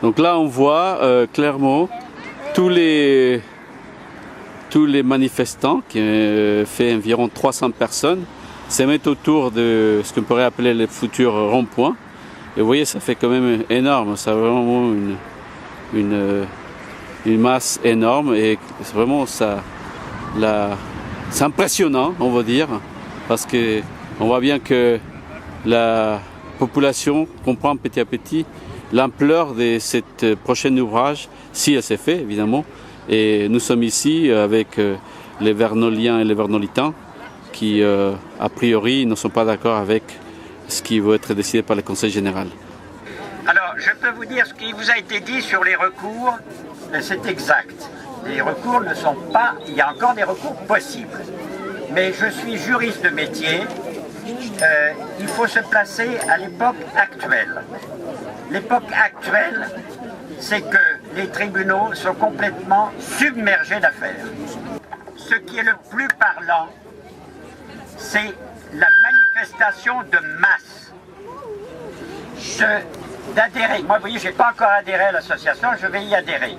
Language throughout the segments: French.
Donc là, on voit clairement tous les manifestants, qui fait environ 300 personnes, se mettent autour de ce qu'on pourrait appeler le futur rond-point. Et vous voyez, ça fait quand même énorme, ça a vraiment une masse énorme et c'est vraiment ça, c'est impressionnant, on va dire, parce que on voit bien que la population comprend petit à petit l'ampleur de cet prochain ouvrage, si elle s'est fait évidemment. Et nous sommes ici avec les Vernoliens et les Vernolitains qui, a priori, ne sont pas d'accord avec ce qui va être décidé par le Conseil général. Alors, je peux vous dire ce qui vous a été dit sur les recours, c'est exact. Les recours ne sont pas... Il y a encore des recours possibles. Mais je suis juriste de métier. Il faut se placer à l'époque actuelle. L'époque actuelle, c'est que les tribunaux sont complètement submergés d'affaires. Ce qui est le plus parlant, c'est la manifestation de masse. D'adhérer. Moi, vous voyez, je n'ai pas encore adhéré à l'association, je vais y adhérer.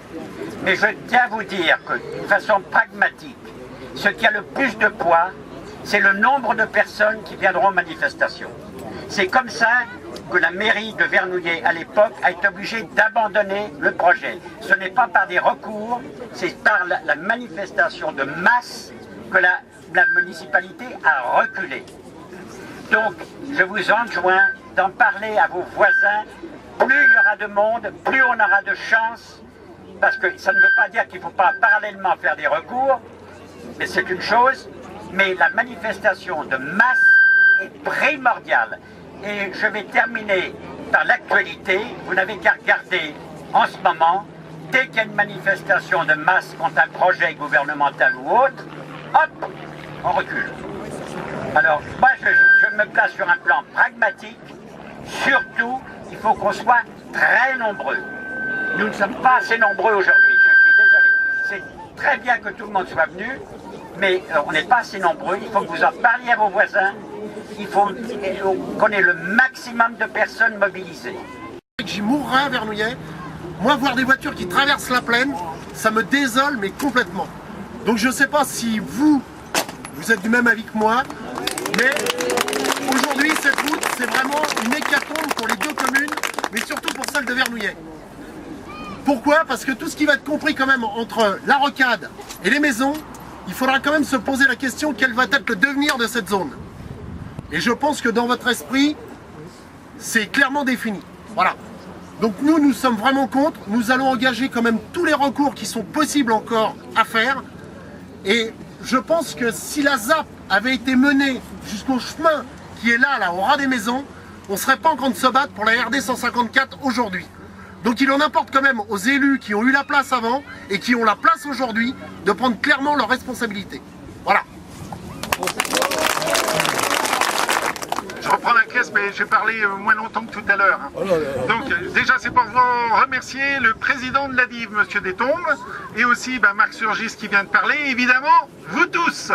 Mais je tiens à vous dire que, de façon pragmatique, ce qui a le plus de poids, c'est le nombre de personnes qui viendront aux manifestations. C'est comme ça que la mairie de Vernouillet, à l'époque, a été obligée d'abandonner le projet. Ce n'est pas par des recours, c'est par la manifestation de masse que la municipalité a reculé. Donc, je vous enjoins d'en parler à vos voisins. Plus il y aura de monde, plus on aura de chance, parce que ça ne veut pas dire qu'il ne faut pas parallèlement faire des recours, mais c'est une chose, mais la manifestation de masse est primordiale. Et je vais terminer par l'actualité. Vous n'avez qu'à regarder en ce moment, dès qu'il y a une manifestation de masse contre un projet gouvernemental ou autre, hop, on recule. Alors, moi, je me place sur un plan pragmatique. Surtout, il faut qu'on soit très nombreux. Nous ne sommes pas assez nombreux aujourd'hui, je suis désolé. C'est très bien que tout le monde soit venu, mais on n'est pas assez nombreux. Il faut que vous en parliez à vos voisins. Il faut qu'on ait le maximum de personnes mobilisées. J'y mourrai à Vernouillet. Moi, voir des voitures qui traversent la plaine, ça me désole, mais complètement. Donc je ne sais pas si vous êtes du même avis que moi, mais aujourd'hui, cette route, c'est vraiment une hécatombe pour les deux communes, mais surtout pour celle de Vernouillet. Pourquoi? Parce que tout ce qui va être compris quand même entre la rocade et les maisons, il faudra quand même se poser la question quel va être le devenir de cette zone. Et je pense que dans votre esprit, c'est clairement défini. Voilà. Donc nous sommes vraiment contre. Nous allons engager quand même tous les recours qui sont possibles encore à faire. Et je pense que si la ZAP avait été menée jusqu'au chemin qui est là, au ras des maisons, on ne serait pas en train de se battre pour la RD 154 aujourd'hui. Donc il en importe quand même aux élus qui ont eu la place avant et qui ont la place aujourd'hui de prendre clairement leurs responsabilités. Voilà. Je reprends la caisse, mais j'ai parlé moins longtemps que tout à l'heure. Donc déjà, c'est pour vous remercier le président de la DIV, Monsieur Détombes, et aussi Marc Surgis qui vient de parler, et évidemment, vous tous.